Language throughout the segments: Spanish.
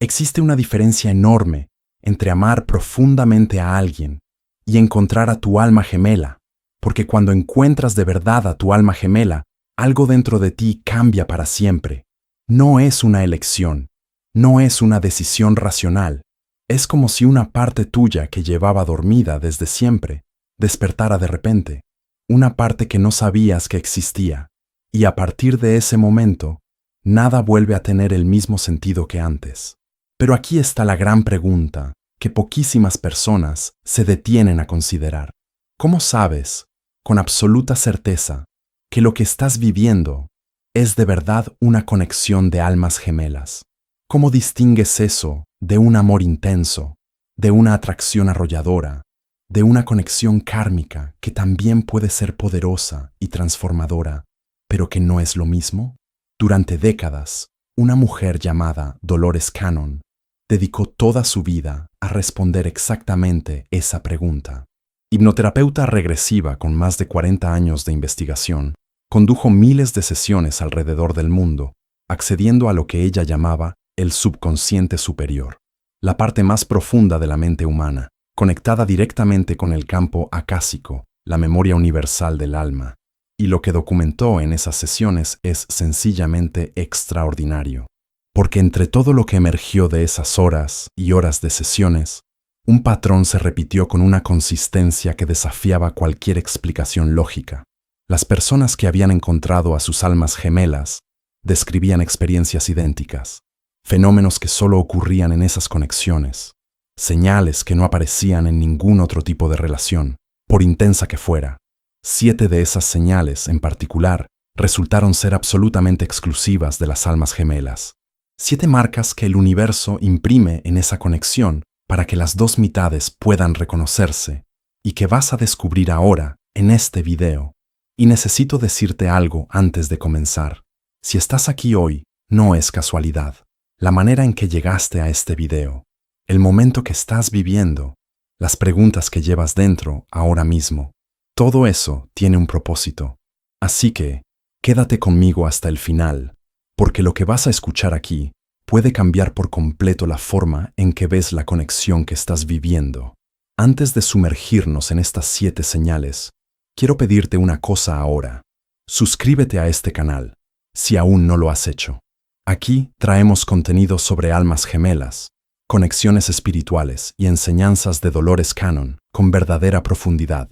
Existe una diferencia enorme entre amar profundamente a alguien y encontrar a tu alma gemela, porque cuando encuentras de verdad a tu alma gemela, algo dentro de ti cambia para siempre. No es una elección, no es una decisión racional. Es como si una parte tuya que llevaba dormida desde siempre despertara de repente, una parte que no sabías que existía, y a partir de ese momento, nada vuelve a tener el mismo sentido que antes. Pero aquí está la gran pregunta que poquísimas personas se detienen a considerar. ¿Cómo sabes, con absoluta certeza, que lo que estás viviendo es de verdad una conexión de almas gemelas? ¿Cómo distingues eso de un amor intenso, de una atracción arrolladora, de una conexión kármica que también puede ser poderosa y transformadora, pero que no es lo mismo? Durante décadas, una mujer llamada Dolores Cannon dedicó toda su vida a responder exactamente esa pregunta. Hipnoterapeuta regresiva con más de 40 años de investigación, condujo miles de sesiones alrededor del mundo, accediendo a lo que ella llamaba el subconsciente superior, la parte más profunda de la mente humana, conectada directamente con el campo acásico, la memoria universal del alma. Y lo que documentó en esas sesiones es sencillamente extraordinario, porque entre todo lo que emergió de esas horas y horas de sesiones, un patrón se repitió con una consistencia que desafiaba cualquier explicación lógica. Las personas que habían encontrado a sus almas gemelas describían experiencias idénticas, fenómenos que solo ocurrían en esas conexiones, señales que no aparecían en ningún otro tipo de relación, por intensa que fuera. 7 de esas señales, en particular, resultaron ser absolutamente exclusivas de las almas gemelas. 7 marcas que el universo imprime en esa conexión para que las dos mitades puedan reconocerse y que vas a descubrir ahora en este video. Y necesito decirte algo antes de comenzar. Si estás aquí hoy, no es casualidad. La manera en que llegaste a este video, el momento que estás viviendo, las preguntas que llevas dentro ahora mismo, todo eso tiene un propósito. Así que, quédate conmigo hasta el final, porque lo que vas a escuchar aquí puede cambiar por completo la forma en que ves la conexión que estás viviendo. Antes de sumergirnos en estas 7 señales, quiero pedirte una cosa ahora. Suscríbete a este canal, si aún no lo has hecho. Aquí traemos contenido sobre almas gemelas, conexiones espirituales y enseñanzas de Dolores Cannon con verdadera profundidad,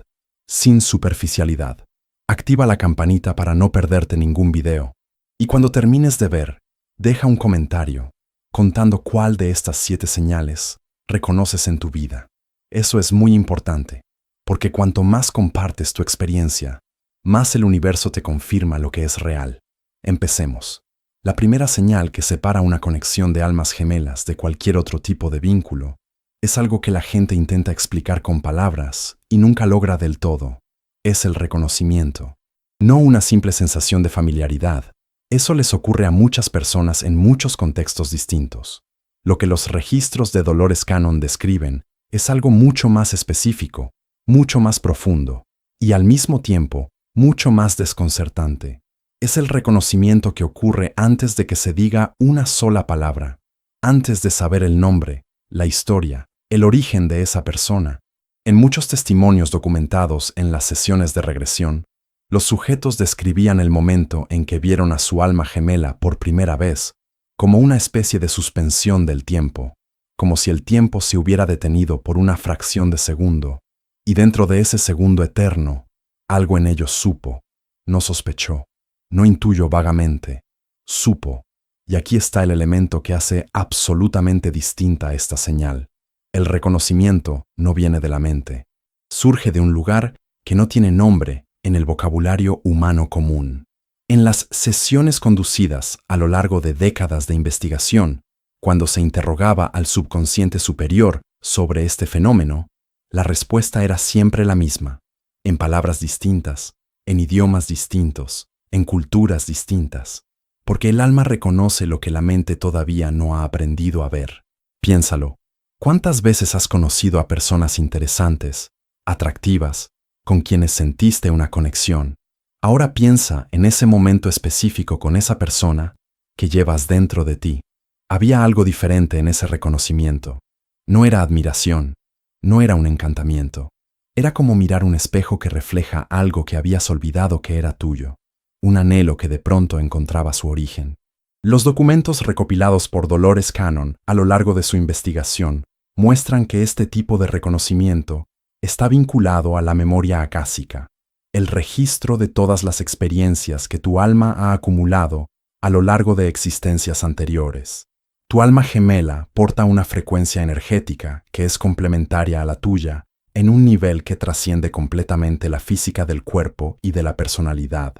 sin superficialidad. Activa la campanita para no perderte ningún video. Y cuando termines de ver, deja un comentario contando cuál de estas 7 señales reconoces en tu vida. Eso es muy importante, porque cuanto más compartes tu experiencia, más el universo te confirma lo que es real. Empecemos. La primera señal que separa una conexión de almas gemelas de cualquier otro tipo de vínculo es algo que la gente intenta explicar con palabras y nunca logra del todo. Es el reconocimiento. No una simple sensación de familiaridad. Eso les ocurre a muchas personas en muchos contextos distintos. Lo que los registros de Dolores Cannon describen es algo mucho más específico, mucho más profundo y al mismo tiempo mucho más desconcertante. Es el reconocimiento que ocurre antes de que se diga una sola palabra, antes de saber el nombre, la historia, el origen de esa persona. En muchos testimonios documentados en las sesiones de regresión, los sujetos describían el momento en que vieron a su alma gemela por primera vez como una especie de suspensión del tiempo, como si el tiempo se hubiera detenido por una fracción de segundo, y dentro de ese segundo eterno, algo en ellos supo, no sospechó, no intuyó vagamente, supo, y aquí está el elemento que hace absolutamente distinta a esta señal. El reconocimiento no viene de la mente, surge de un lugar que no tiene nombre en el vocabulario humano común. En las sesiones conducidas a lo largo de décadas de investigación, cuando se interrogaba al subconsciente superior sobre este fenómeno, la respuesta era siempre la misma, en palabras distintas, en idiomas distintos, en culturas distintas, porque el alma reconoce lo que la mente todavía no ha aprendido a ver. Piénsalo, ¿cuántas veces has conocido a personas interesantes, atractivas, con quienes sentiste una conexión? Ahora piensa en ese momento específico con esa persona que llevas dentro de ti. Había algo diferente en ese reconocimiento. No era admiración, no era un encantamiento. Era como mirar un espejo que refleja algo que habías olvidado que era tuyo, un anhelo que de pronto encontraba su origen. Los documentos recopilados por Dolores Cannon a lo largo de su investigación muestran que este tipo de reconocimiento está vinculado a la memoria acásica, el registro de todas las experiencias que tu alma ha acumulado a lo largo de existencias anteriores. Tu alma gemela porta una frecuencia energética que es complementaria a la tuya en un nivel que trasciende completamente la física del cuerpo y de la personalidad.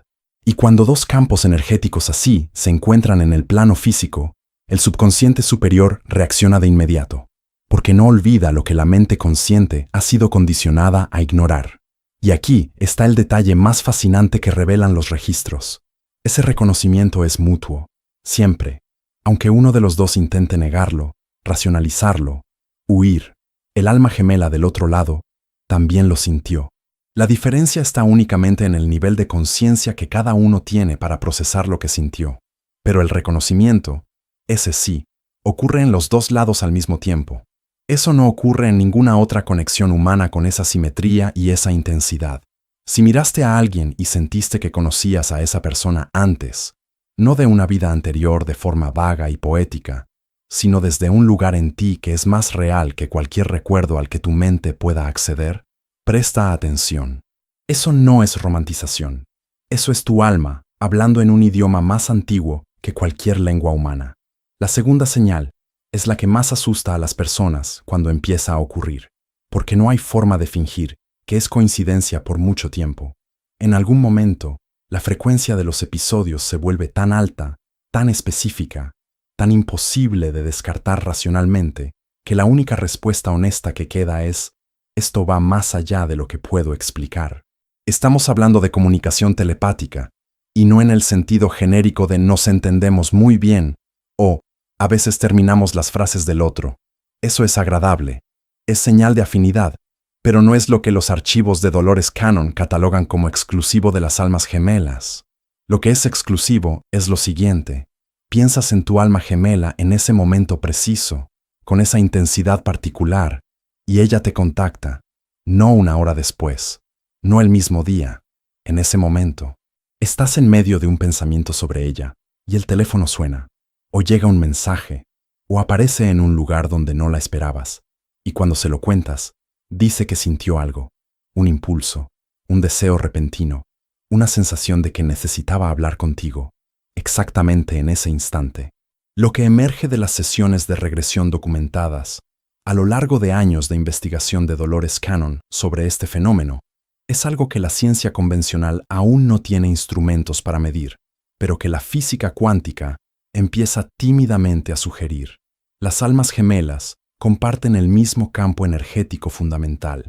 Y cuando dos campos energéticos así se encuentran en el plano físico, el subconsciente superior reacciona de inmediato, porque no olvida lo que la mente consciente ha sido condicionada a ignorar. Y aquí está el detalle más fascinante que revelan los registros. Ese reconocimiento es mutuo, siempre, aunque uno de los dos intente negarlo, racionalizarlo, huir. El alma gemela del otro lado también lo sintió. La diferencia está únicamente en el nivel de conciencia que cada uno tiene para procesar lo que sintió. Pero el reconocimiento, ese sí, ocurre en los dos lados al mismo tiempo. Eso no ocurre en ninguna otra conexión humana con esa simetría y esa intensidad. Si miraste a alguien y sentiste que conocías a esa persona antes, no de una vida anterior de forma vaga y poética, sino desde un lugar en ti que es más real que cualquier recuerdo al que tu mente pueda acceder, presta atención. Eso no es romantización. Eso es tu alma hablando en un idioma más antiguo que cualquier lengua humana. La segunda señal es la que más asusta a las personas cuando empieza a ocurrir, porque no hay forma de fingir que es coincidencia por mucho tiempo. En algún momento, la frecuencia de los episodios se vuelve tan alta, tan específica, tan imposible de descartar racionalmente, que la única respuesta honesta que queda es: esto va más allá de lo que puedo explicar. Estamos hablando de comunicación telepática, y no en el sentido genérico de nos entendemos muy bien, o a veces terminamos las frases del otro. Eso es agradable, es señal de afinidad, pero no es lo que los archivos de Dolores Cannon catalogan como exclusivo de las almas gemelas. Lo que es exclusivo es lo siguiente: piensas en tu alma gemela en ese momento preciso, con esa intensidad particular, y ella te contacta, no una hora después, no el mismo día, en ese momento. Estás en medio de un pensamiento sobre ella, y el teléfono suena, o llega un mensaje, o aparece en un lugar donde no la esperabas, y cuando se lo cuentas, dice que sintió algo, un impulso, un deseo repentino, una sensación de que necesitaba hablar contigo, exactamente en ese instante. Lo que emerge de las sesiones de regresión documentadas, a lo largo de años de investigación de Dolores Cannon sobre este fenómeno, es algo que la ciencia convencional aún no tiene instrumentos para medir, pero que la física cuántica empieza tímidamente a sugerir. Las almas gemelas comparten el mismo campo energético fundamental.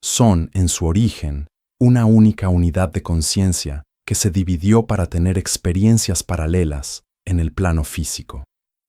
Son, en su origen, una única unidad de conciencia que se dividió para tener experiencias paralelas en el plano físico.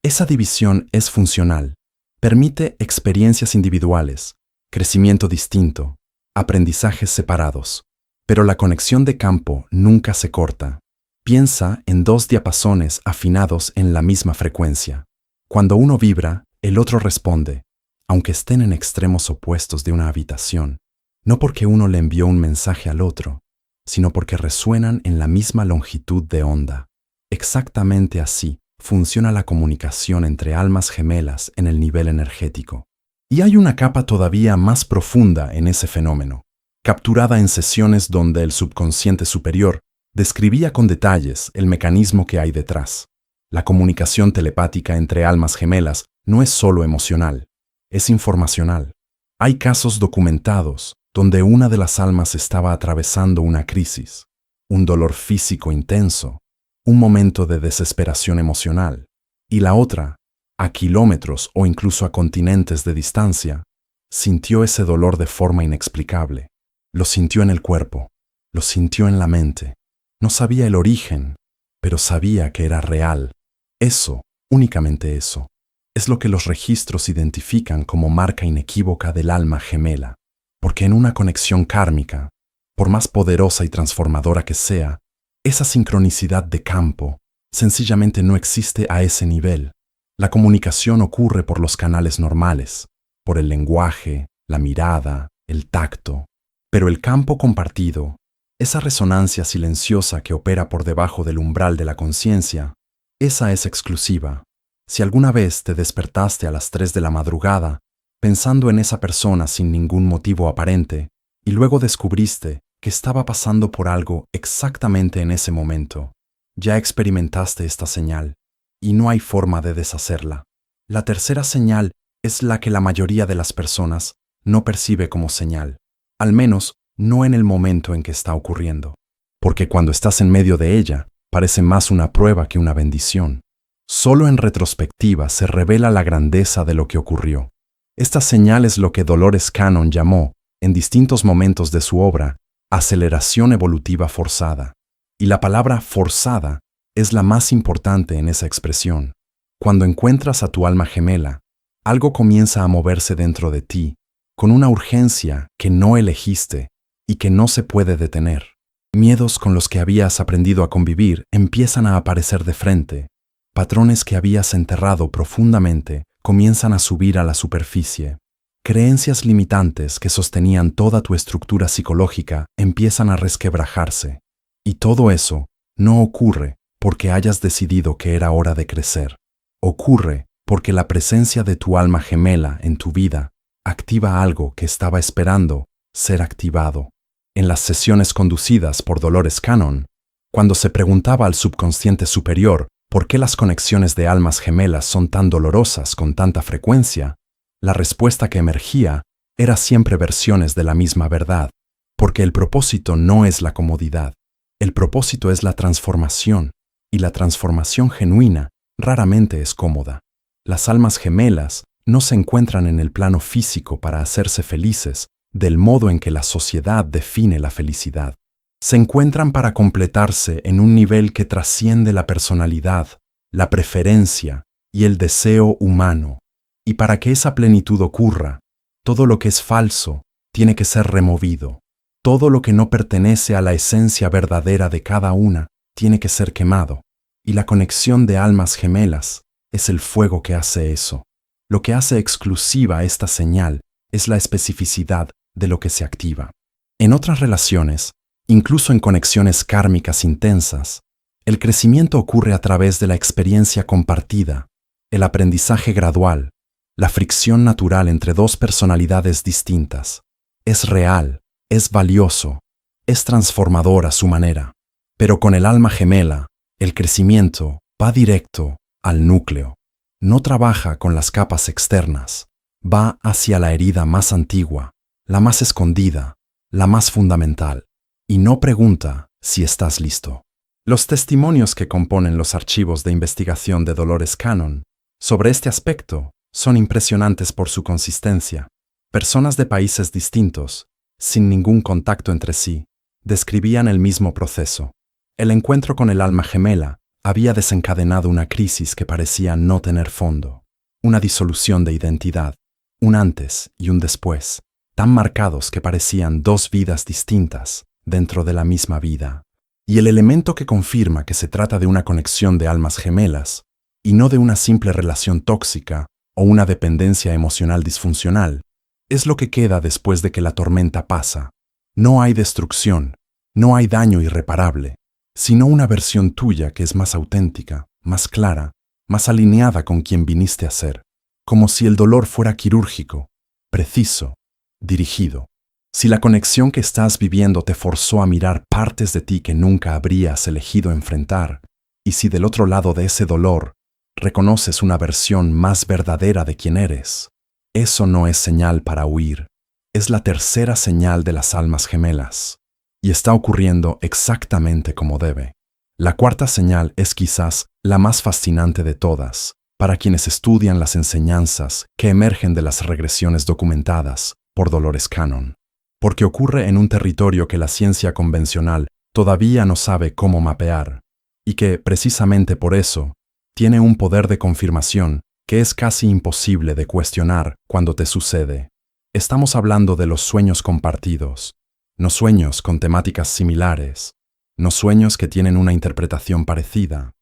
Esa división es funcional, permite experiencias individuales, crecimiento distinto, aprendizajes separados, pero la conexión de campo nunca se corta. Piensa en dos diapasones afinados en la misma frecuencia. Cuando uno vibra, el otro responde, aunque estén en extremos opuestos de una habitación, no porque uno le envió un mensaje al otro, sino porque resuenan en la misma longitud de onda. Exactamente así funciona la comunicación entre almas gemelas en el nivel energético. Y hay una capa todavía más profunda en ese fenómeno, capturada en sesiones donde el subconsciente superior describía con detalles el mecanismo que hay detrás. La comunicación telepática entre almas gemelas no es solo emocional, es informacional. Hay casos documentados donde una de las almas estaba atravesando una crisis, un dolor físico intenso, un momento de desesperación emocional, y la otra, a kilómetros o incluso a continentes de distancia, sintió ese dolor de forma inexplicable. Lo sintió en el cuerpo, lo sintió en la mente. No sabía el origen, pero sabía que era real. Eso, únicamente eso, es lo que los registros identifican como marca inequívoca del alma gemela, porque en una conexión kármica, por más poderosa y transformadora que sea, esa sincronicidad de campo sencillamente no existe a ese nivel. La comunicación ocurre por los canales normales, por el lenguaje, la mirada, el tacto. Pero el campo compartido, esa resonancia silenciosa que opera por debajo del umbral de la conciencia, esa es exclusiva. Si alguna vez te despertaste a las 3 de la madrugada, pensando en esa persona sin ningún motivo aparente, y luego descubriste que estaba pasando por algo exactamente en ese momento, ya experimentaste esta señal, y no hay forma de deshacerla. La tercera señal es la que la mayoría de las personas no percibe como señal, al menos no en el momento en que está ocurriendo, porque cuando estás en medio de ella, parece más una prueba que una bendición. Solo en retrospectiva se revela la grandeza de lo que ocurrió. Esta señal es lo que Dolores Cannon llamó, en distintos momentos de su obra, aceleración evolutiva forzada. Y la palabra forzada es la más importante en esa expresión. Cuando encuentras a tu alma gemela, algo comienza a moverse dentro de ti, con una urgencia que no elegiste y que no se puede detener. Miedos con los que habías aprendido a convivir empiezan a aparecer de frente. Patrones que habías enterrado profundamente comienzan a subir a la superficie. Creencias limitantes que sostenían toda tu estructura psicológica empiezan a resquebrajarse. Y todo eso no ocurre porque hayas decidido que era hora de crecer. Ocurre porque la presencia de tu alma gemela en tu vida activa algo que estaba esperando ser activado. En las sesiones conducidas por Dolores Cannon, cuando se preguntaba al subconsciente superior por qué las conexiones de almas gemelas son tan dolorosas con tanta frecuencia, la respuesta que emergía era siempre versiones de la misma verdad, porque el propósito no es la comodidad, el propósito es la transformación, y la transformación genuina raramente es cómoda. Las almas gemelas no se encuentran en el plano físico para hacerse felices del modo en que la sociedad define la felicidad. Se encuentran para completarse en un nivel que trasciende la personalidad, la preferencia y el deseo humano. Y para que esa plenitud ocurra, todo lo que es falso tiene que ser removido. Todo lo que no pertenece a la esencia verdadera de cada una tiene que ser quemado. Y la conexión de almas gemelas es el fuego que hace eso. Lo que hace exclusiva esta señal es la especificidad de lo que se activa. En otras relaciones, incluso en conexiones kármicas intensas, el crecimiento ocurre a través de la experiencia compartida, el aprendizaje gradual, la fricción natural entre dos personalidades distintas. Es real, es valioso, es transformador a su manera. Pero con el alma gemela, el crecimiento va directo al núcleo. No trabaja con las capas externas, va hacia la herida más antigua, la más escondida, la más fundamental, y no pregunta si estás listo. Los testimonios que componen los archivos de investigación de Dolores Cannon sobre este aspecto son impresionantes por su consistencia. Personas de países distintos, sin ningún contacto entre sí, describían el mismo proceso. El encuentro con el alma gemela había desencadenado una crisis que parecía no tener fondo, una disolución de identidad, un antes y un después, tan marcados que parecían dos vidas distintas dentro de la misma vida. Y el elemento que confirma que se trata de una conexión de almas gemelas, y no de una simple relación tóxica o una dependencia emocional disfuncional, es lo que queda después de que la tormenta pasa. No hay destrucción, no hay daño irreparable, sino una versión tuya que es más auténtica, más clara, más alineada con quien viniste a ser, como si el dolor fuera quirúrgico, preciso, dirigido. Si la conexión que estás viviendo te forzó a mirar partes de ti que nunca habrías elegido enfrentar, y si del otro lado de ese dolor reconoces una versión más verdadera de quién eres, eso no es señal para huir, es la tercera señal de las almas gemelas, y está ocurriendo exactamente como debe. La cuarta señal es quizás la más fascinante de todas, para quienes estudian las enseñanzas que emergen de las regresiones documentadas por Dolores Cannon, porque ocurre en un territorio que la ciencia convencional todavía no sabe cómo mapear, y que, precisamente por eso, tiene un poder de confirmación que es casi imposible de cuestionar cuando te sucede. Estamos hablando de los sueños compartidos, no sueños con temáticas similares, no sueños que tienen una interpretación parecida,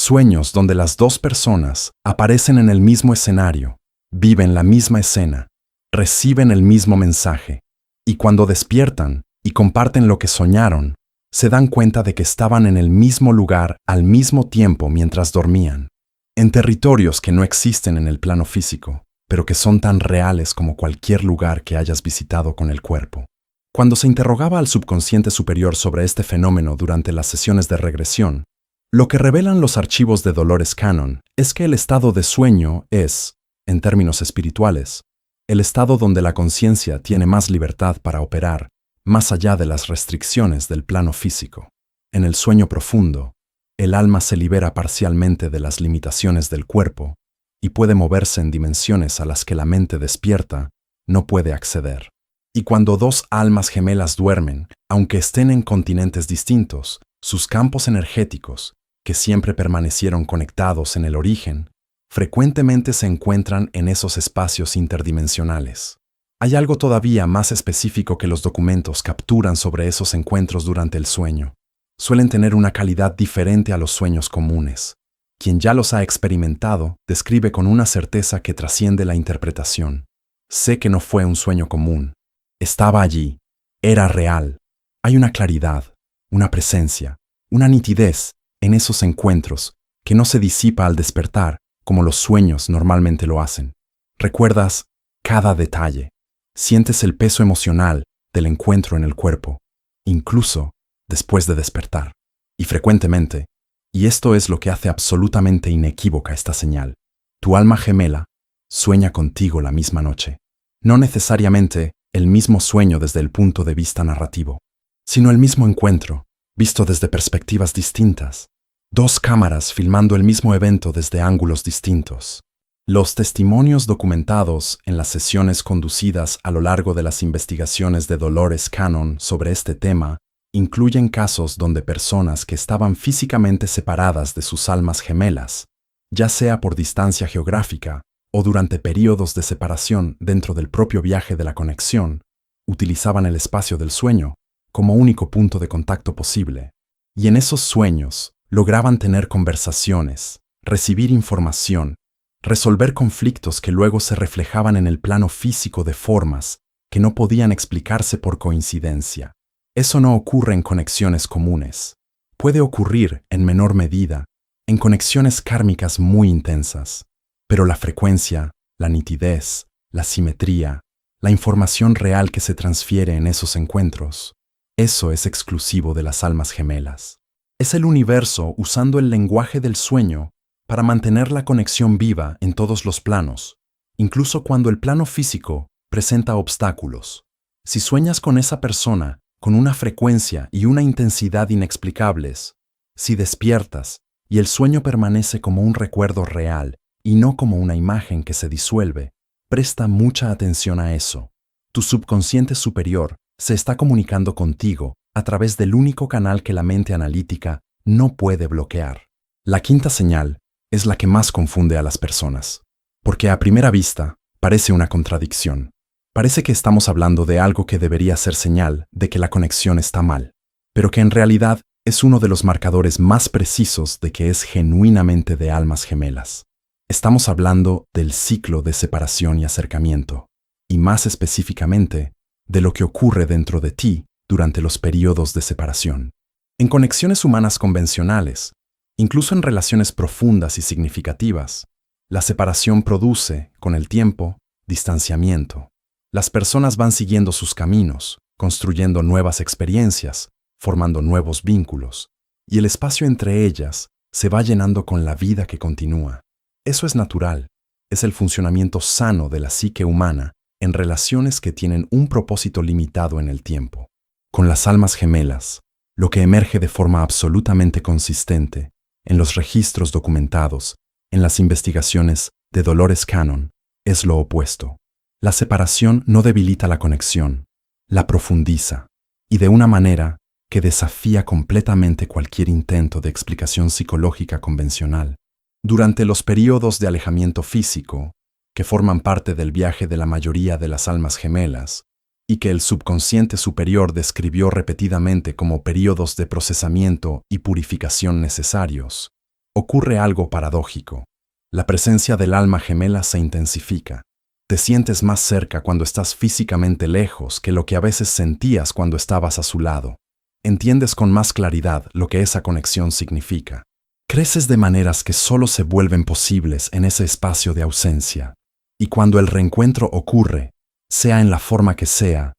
Sueños donde las dos personas aparecen en el mismo escenario, viven la misma escena, reciben el mismo mensaje, y cuando despiertan y comparten lo que soñaron, se dan cuenta de que estaban en el mismo lugar al mismo tiempo mientras dormían, en territorios que no existen en el plano físico, pero que son tan reales como cualquier lugar que hayas visitado con el cuerpo. Cuando se interrogaba al subconsciente superior sobre este fenómeno durante las sesiones de regresión, lo que revelan los archivos de Dolores Cannon es que el estado de sueño es, en términos espirituales, el estado donde la conciencia tiene más libertad para operar más allá de las restricciones del plano físico. En el sueño profundo, el alma se libera parcialmente de las limitaciones del cuerpo y puede moverse en dimensiones a las que la mente despierta no puede acceder. Y cuando dos almas gemelas duermen, aunque estén en continentes distintos, sus campos energéticos, que siempre permanecieron conectados en el origen, frecuentemente se encuentran en esos espacios interdimensionales. Hay algo todavía más específico que los documentos capturan sobre esos encuentros durante el sueño. Suelen tener una calidad diferente a los sueños comunes. Quien ya los ha experimentado describe con una certeza que trasciende la interpretación. Sé que no fue un sueño común. Estaba allí. Era real. Hay una claridad, una presencia, una nitidez en esos encuentros que no se disipa al despertar como los sueños normalmente lo hacen. Recuerdas cada detalle. Sientes el peso emocional del encuentro en el cuerpo, incluso después de despertar. Y frecuentemente, y esto es lo que hace absolutamente inequívoca esta señal, tu alma gemela sueña contigo la misma noche. No necesariamente el mismo sueño desde el punto de vista narrativo, sino el mismo encuentro, visto desde perspectivas distintas. Dos cámaras filmando el mismo evento desde ángulos distintos. Los testimonios documentados en las sesiones conducidas a lo largo de las investigaciones de Dolores Cannon sobre este tema incluyen casos donde personas que estaban físicamente separadas de sus almas gemelas, ya sea por distancia geográfica o durante períodos de separación dentro del propio viaje de la conexión, utilizaban el espacio del sueño como único punto de contacto posible. Y en esos sueños lograban tener conversaciones, recibir información, resolver conflictos que luego se reflejaban en el plano físico de formas que no podían explicarse por coincidencia. Eso no ocurre en conexiones comunes. Puede ocurrir, en menor medida, en conexiones kármicas muy intensas, pero la frecuencia, la nitidez, la simetría, la información real que se transfiere en esos encuentros, eso es exclusivo de las almas gemelas. Es el universo usando el lenguaje del sueño para mantener la conexión viva en todos los planos, incluso cuando el plano físico presenta obstáculos. Si sueñas con esa persona con una frecuencia y una intensidad inexplicables, si despiertas y el sueño permanece como un recuerdo real y no como una imagen que se disuelve, presta mucha atención a eso. Tu subconsciente superior se está comunicando contigo a través del único canal que la mente analítica no puede bloquear. La quinta señal es la que más confunde a las personas, porque a primera vista parece una contradicción. Parece que estamos hablando de algo que debería ser señal de que la conexión está mal, pero que en realidad es uno de los marcadores más precisos de que es genuinamente de almas gemelas. Estamos hablando del ciclo de separación y acercamiento, y más específicamente, de lo que ocurre dentro de ti durante los periodos de separación. En conexiones humanas convencionales, incluso en relaciones profundas y significativas, la separación produce, con el tiempo, distanciamiento. Las personas van siguiendo sus caminos, construyendo nuevas experiencias, formando nuevos vínculos, y el espacio entre ellas se va llenando con la vida que continúa. Eso es natural, es el funcionamiento sano de la psique humana en relaciones que tienen un propósito limitado en el tiempo. Con las almas gemelas, lo que emerge de forma absolutamente consistente en los registros documentados, en las investigaciones de Dolores Cannon, es lo opuesto. La separación no debilita la conexión, la profundiza, y de una manera que desafía completamente cualquier intento de explicación psicológica convencional. Durante los periodos de alejamiento físico, que forman parte del viaje de la mayoría de las almas gemelas, y que el subconsciente superior describió repetidamente como periodos de procesamiento y purificación necesarios, ocurre algo paradójico. La presencia del alma gemela se intensifica. Te sientes más cerca cuando estás físicamente lejos que lo que a veces sentías cuando estabas a su lado. Entiendes con más claridad lo que esa conexión significa. Creces de maneras que solo se vuelven posibles en ese espacio de ausencia. Y cuando el reencuentro ocurre, sea en la forma que sea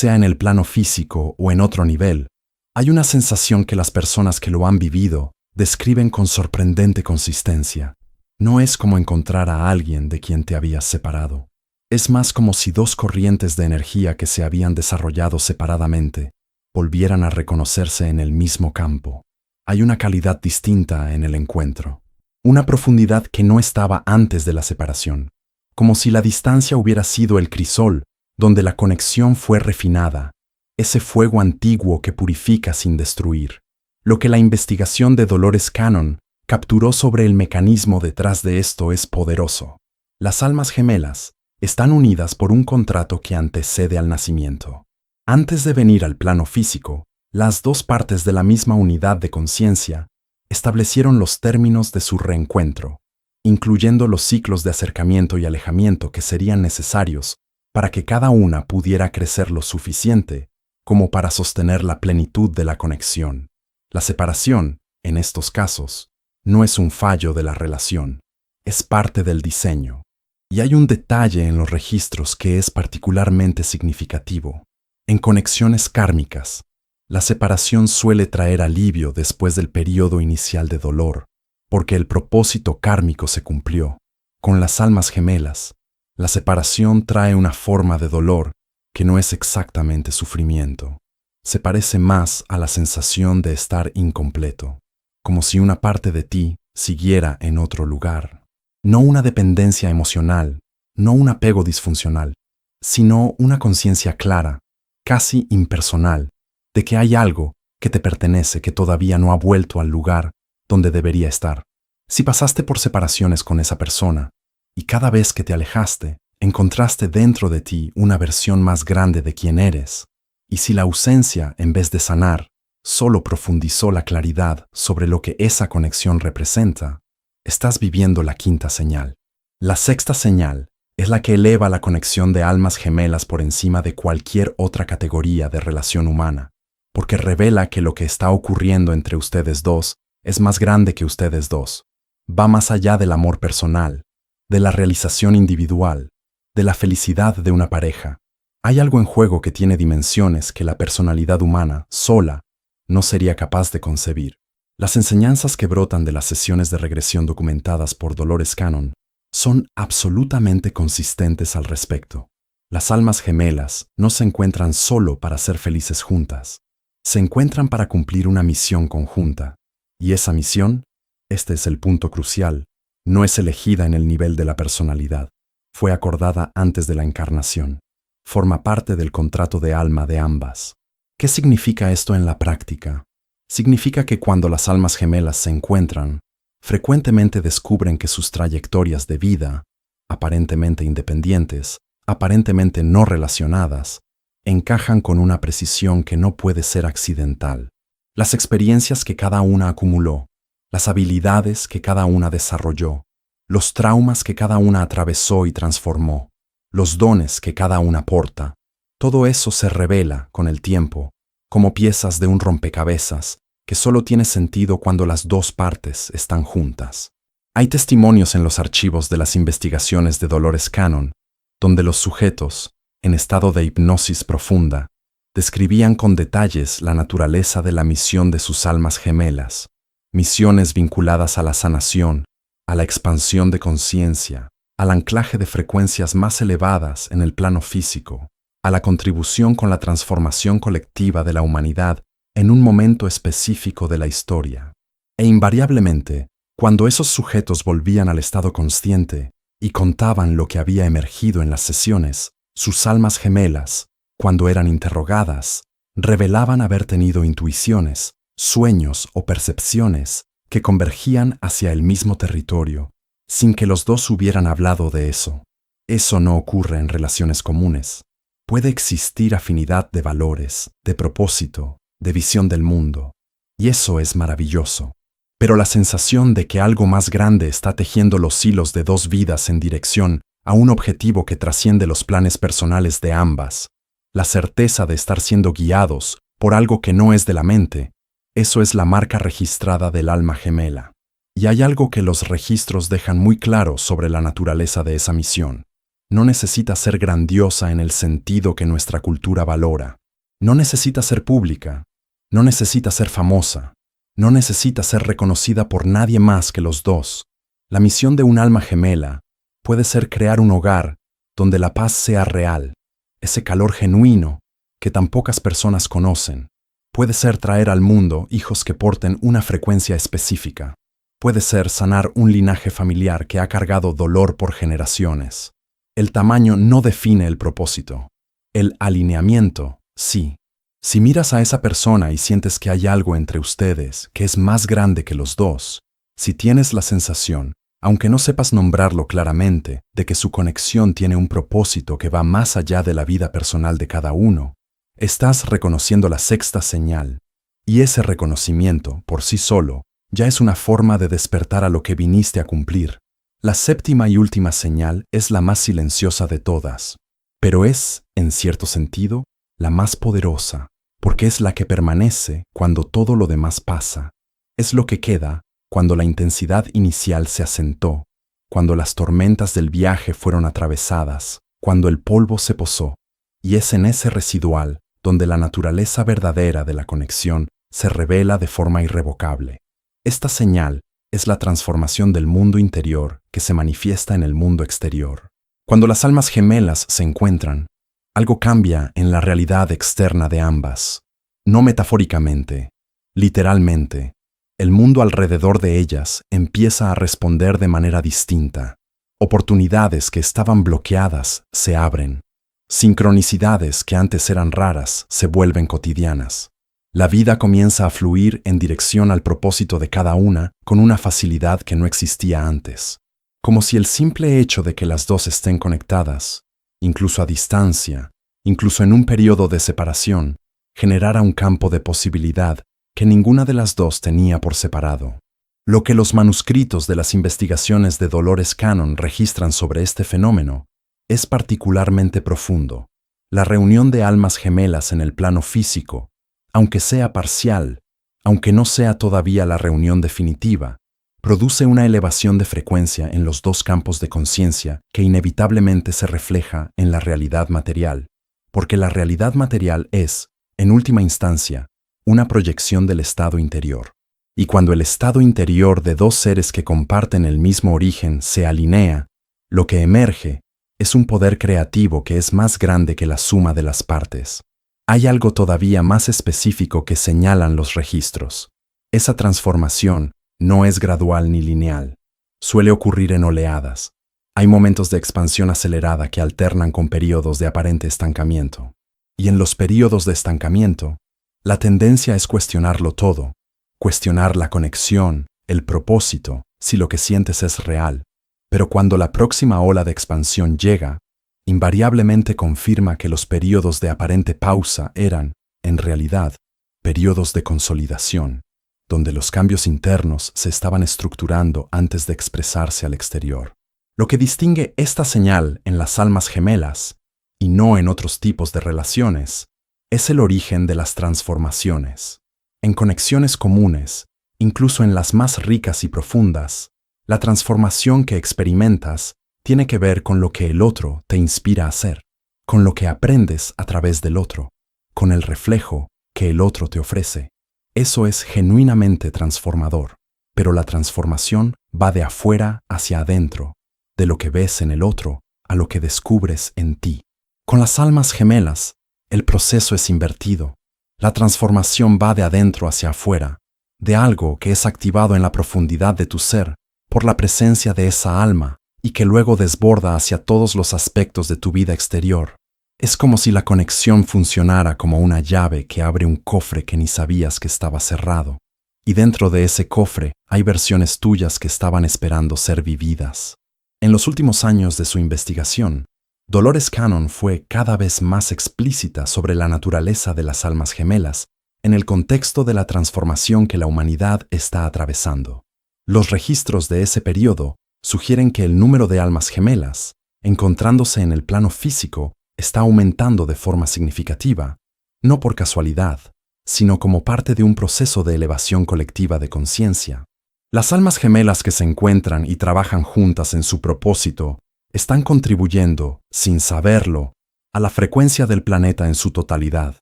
en el plano físico o en otro nivel, hay una sensación que las personas que lo han vivido describen con sorprendente consistencia. No es como encontrar a alguien de quien te habías separado. Es más como si dos corrientes de energía que se habían desarrollado separadamente volvieran a reconocerse en el mismo campo. Hay una calidad distinta en el encuentro, una profundidad que no estaba antes de la separación, como si la distancia hubiera sido el crisol donde la conexión fue refinada, ese fuego antiguo que purifica sin destruir. Lo que la investigación de Dolores Cannon capturó sobre el mecanismo detrás de esto es poderoso. Las almas gemelas están unidas por un contrato que antecede al nacimiento. Antes de venir al plano físico, las dos partes de la misma unidad de conciencia establecieron los términos de su reencuentro, incluyendo los ciclos de acercamiento y alejamiento que serían necesarios para que cada una pudiera crecer lo suficiente como para sostener la plenitud de la conexión. La separación, en estos casos, no es un fallo de la relación, es parte del diseño. Y hay un detalle en los registros que es particularmente significativo. En conexiones kármicas, la separación suele traer alivio después del período inicial de dolor, porque el propósito kármico se cumplió. Con las almas gemelas, la separación trae una forma de dolor que no es exactamente sufrimiento. Se parece más a la sensación de estar incompleto, como si una parte de ti siguiera en otro lugar. No una dependencia emocional, no un apego disfuncional, sino una conciencia clara, casi impersonal, de que hay algo que te pertenece que todavía no ha vuelto al lugar donde debería estar. Si pasaste por separaciones con esa persona, y cada vez que te alejaste, encontraste dentro de ti una versión más grande de quién eres, y si la ausencia, en vez de sanar, solo profundizó la claridad sobre lo que esa conexión representa, estás viviendo la quinta señal. La sexta señal es la que eleva la conexión de almas gemelas por encima de cualquier otra categoría de relación humana, porque revela que lo que está ocurriendo entre ustedes dos es más grande que ustedes dos. Va más allá del amor personal, de la realización individual, de la felicidad de una pareja. Hay algo en juego que tiene dimensiones que la personalidad humana, sola, no sería capaz de concebir. Las enseñanzas que brotan de las sesiones de regresión documentadas por Dolores Cannon son absolutamente consistentes al respecto. Las almas gemelas no se encuentran solo para ser felices juntas, se encuentran para cumplir una misión conjunta. Y esa misión, este es el punto crucial, no es elegida en el nivel de la personalidad. Fue acordada antes de la encarnación. Forma parte del contrato de alma de ambas. ¿Qué significa esto en la práctica? Significa que cuando las almas gemelas se encuentran, frecuentemente descubren que sus trayectorias de vida, aparentemente independientes, aparentemente no relacionadas, encajan con una precisión que no puede ser accidental. Las experiencias que cada una acumuló, las habilidades que cada una desarrolló, los traumas que cada una atravesó y transformó, los dones que cada una porta, todo eso se revela con el tiempo como piezas de un rompecabezas que solo tiene sentido cuando las dos partes están juntas. Hay testimonios en los archivos de las investigaciones de Dolores Cannon, donde los sujetos, en estado de hipnosis profunda, describían con detalles la naturaleza de la misión de sus almas gemelas, misiones vinculadas a la sanación, a la expansión de conciencia, al anclaje de frecuencias más elevadas en el plano físico, a la contribución con la transformación colectiva de la humanidad en un momento específico de la historia. E invariablemente, cuando esos sujetos volvían al estado consciente y contaban lo que había emergido en las sesiones, sus almas gemelas, cuando eran interrogadas, revelaban haber tenido intuiciones, sueños o percepciones que convergían hacia el mismo territorio, sin que los dos hubieran hablado de eso. Eso no ocurre en relaciones comunes. Puede existir afinidad de valores, de propósito, de visión del mundo, y eso es maravilloso. pero la sensación de que algo más grande está tejiendo los hilos de dos vidas en dirección a un objetivo que trasciende los planes personales de ambas, la certeza de estar siendo guiados por algo que no es de la mente, eso es la marca registrada del alma gemela. Y hay algo que los registros dejan muy claro sobre la naturaleza de esa misión. No necesita ser grandiosa en el sentido que nuestra cultura valora. No necesita ser pública. No necesita ser famosa. No necesita ser reconocida por nadie más que los dos. La misión de un alma gemela puede ser crear un hogar donde la paz sea real, ese calor genuino que tan pocas personas conocen. Puede ser traer al mundo hijos que porten una frecuencia específica. Puede ser sanar un linaje familiar que ha cargado dolor por generaciones. El tamaño no define el propósito. El alineamiento, sí. Si miras a esa persona y sientes que hay algo entre ustedes que es más grande que los dos, si tienes la sensación, aunque no sepas nombrarlo claramente, de que su conexión tiene un propósito que va más allá de la vida personal de cada uno, estás reconociendo la sexta señal. Y ese reconocimiento, por sí solo, ya es una forma de despertar a lo que viniste a cumplir. La séptima y última señal es la más silenciosa de todas, pero es, en cierto sentido, la más poderosa, porque es la que permanece cuando todo lo demás pasa. Es lo que queda cuando la intensidad inicial se asentó, cuando las tormentas del viaje fueron atravesadas, cuando el polvo se posó, y es en ese residual donde la naturaleza verdadera de la conexión se revela de forma irrevocable. Esta señal es la transformación del mundo interior que se manifiesta en el mundo exterior. Cuando las almas gemelas se encuentran, algo cambia en la realidad externa de ambas. No metafóricamente, literalmente, el mundo alrededor de ellas empieza a responder de manera distinta. Oportunidades que estaban bloqueadas se abren. Sincronicidades que antes eran raras se vuelven cotidianas. La vida comienza a fluir en dirección al propósito de cada una con una facilidad que no existía antes. Como si el simple hecho de que las dos estén conectadas, incluso a distancia, incluso en un periodo de separación, generara un campo de posibilidad que ninguna de las dos tenía por separado. Lo que los manuscritos de las investigaciones de Dolores Cannon registran sobre este fenómeno es particularmente profundo. La reunión de almas gemelas en el plano físico, aunque sea parcial, aunque no sea todavía la reunión definitiva, produce una elevación de frecuencia en los dos campos de conciencia que inevitablemente se refleja en la realidad material, porque la realidad material es, en última instancia, una proyección del estado interior. Y cuando el estado interior de dos seres que comparten el mismo origen se alinea, lo que emerge es un poder creativo que es más grande que la suma de las partes. Hay algo todavía más específico que señalan los registros. Esa transformación no es gradual ni lineal. Suele ocurrir en oleadas. Hay momentos de expansión acelerada que alternan con periodos de aparente estancamiento. Y en los periodos de estancamiento, la tendencia es cuestionarlo todo. Cuestionar la conexión, el propósito, si lo que sientes es real. Pero cuando la próxima ola de expansión llega, invariablemente confirma que los periodos de aparente pausa eran, en realidad, periodos de consolidación, donde los cambios internos se estaban estructurando antes de expresarse al exterior. Lo que distingue esta señal en las almas gemelas, y no en otros tipos de relaciones, es el origen de las transformaciones. En conexiones comunes, incluso en las más ricas y profundas, la transformación que experimentas tiene que ver con lo que el otro te inspira a hacer, con lo que aprendes a través del otro, con el reflejo que el otro te ofrece. Eso es genuinamente transformador, pero la transformación va de afuera hacia adentro, de lo que ves en el otro a lo que descubres en ti. Con las almas gemelas, el proceso es invertido. La transformación va de adentro hacia afuera, de algo que es activado en la profundidad de tu ser por la presencia de esa alma y que luego desborda hacia todos los aspectos de tu vida exterior. Es como si la conexión funcionara como una llave que abre un cofre que ni sabías que estaba cerrado. Y dentro de ese cofre hay versiones tuyas que estaban esperando ser vividas. En los últimos años de su investigación, Dolores Cannon fue cada vez más explícita sobre la naturaleza de las almas gemelas en el contexto de la transformación que la humanidad está atravesando. Los registros de ese periodo sugieren que el número de almas gemelas, encontrándose en el plano físico, está aumentando de forma significativa, no por casualidad, sino como parte de un proceso de elevación colectiva de conciencia. Las almas gemelas que se encuentran y trabajan juntas en su propósito están contribuyendo, sin saberlo, a la frecuencia del planeta en su totalidad.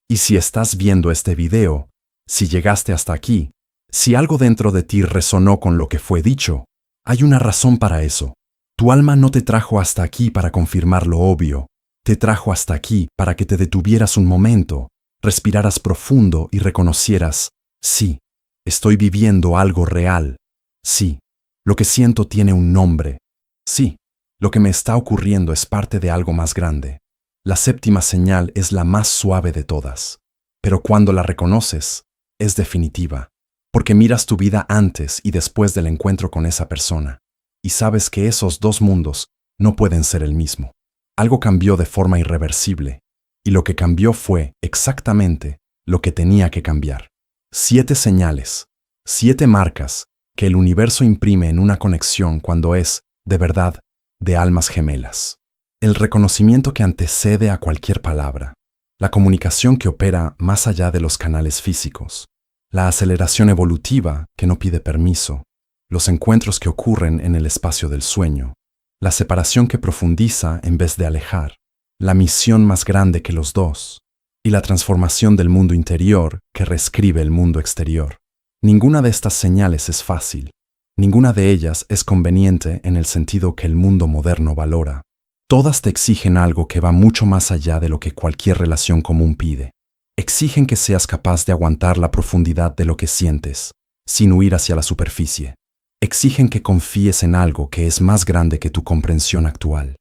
Y si estás viendo este video, si llegaste hasta aquí, si algo dentro de ti resonó con lo que fue dicho, hay una razón para eso. Tu alma no te trajo hasta aquí para confirmar lo obvio, te trajo hasta aquí para que te detuvieras un momento, respiraras profundo y reconocieras, sí, estoy viviendo algo real. Sí, lo que siento tiene un nombre. Sí, lo que me está ocurriendo es parte de algo más grande. La séptima señal es la más suave de todas, pero cuando la reconoces, es definitiva, porque miras tu vida antes y después del encuentro con esa persona, y sabes que esos dos mundos no pueden ser el mismo. Algo cambió de forma irreversible, y lo que cambió fue exactamente lo que tenía que cambiar. 7 señales, 7 marcas que el universo imprime en una conexión cuando es, de verdad, de almas gemelas. El reconocimiento que antecede a cualquier palabra, la comunicación que opera más allá de los canales físicos, la aceleración evolutiva que no pide permiso, los encuentros que ocurren en el espacio del sueño, la separación que profundiza en vez de alejar, la misión más grande que los dos, y la transformación del mundo interior que reescribe el mundo exterior. Ninguna de estas señales es fácil, ninguna de ellas es conveniente en el sentido que el mundo moderno valora. Todas te exigen algo que va mucho más allá de lo que cualquier relación común pide. Exigen que seas capaz de aguantar la profundidad de lo que sientes, sin huir hacia la superficie. Exigen que confíes en algo que es más grande que tu comprensión actual.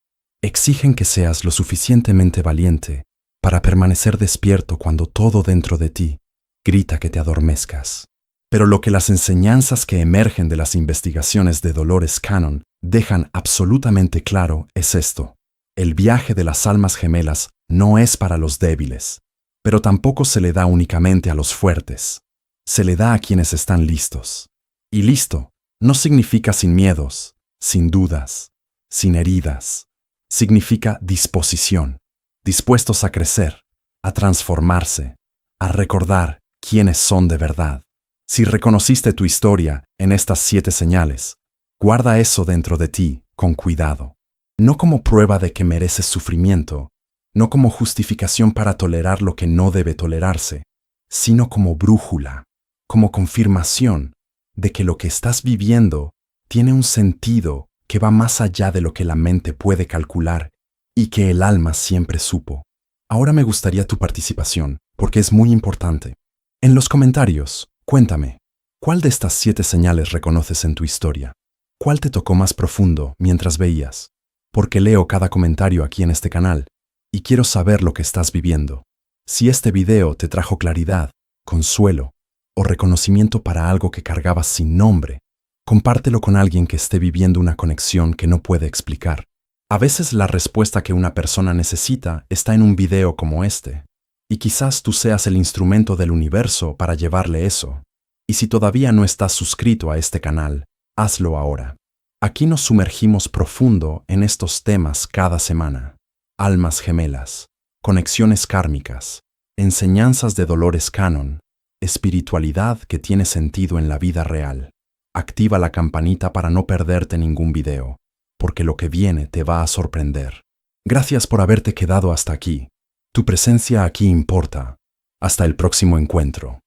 Exigen que seas lo suficientemente valiente para permanecer despierto cuando todo dentro de ti grita que te adormezcas. Pero lo que las enseñanzas que emergen de las investigaciones de Dolores Cannon dejan absolutamente claro es esto. El viaje de las almas gemelas no es para los débiles, pero tampoco se le da únicamente a los fuertes. Se le da a quienes están listos. Y listo no significa sin miedos, sin dudas, sin heridas. Significa disposición, dispuestos a crecer, a transformarse, a recordar quiénes son de verdad. Si reconociste tu historia en estas 7 señales, guarda eso dentro de ti con cuidado. No como prueba de que mereces sufrimiento, no como justificación para tolerar lo que no debe tolerarse, sino como brújula, como confirmación de que lo que estás viviendo tiene un sentido que va más allá de lo que la mente puede calcular y que el alma siempre supo. Ahora me gustaría tu participación, porque es muy importante. En los comentarios, cuéntame, ¿cuál de estas 7 señales reconoces en tu historia? ¿Cuál te tocó más profundo mientras veías? Porque leo cada comentario aquí en este canal y quiero saber lo que estás viviendo. Si este video te trajo claridad, consuelo o reconocimiento para algo que cargabas sin nombre, compártelo con alguien que esté viviendo una conexión que no puede explicar. A veces la respuesta que una persona necesita está en un video como este, y quizás tú seas el instrumento del universo para llevarle eso. Y si todavía no estás suscrito a este canal, hazlo ahora. Aquí nos sumergimos profundo en estos temas cada semana. Almas gemelas, conexiones kármicas, enseñanzas de Dolores Cannon, espiritualidad que tiene sentido en la vida real. Activa la campanita para no perderte ningún video, porque lo que viene te va a sorprender. Gracias por haberte quedado hasta aquí. Tu presencia aquí importa. Hasta el próximo encuentro.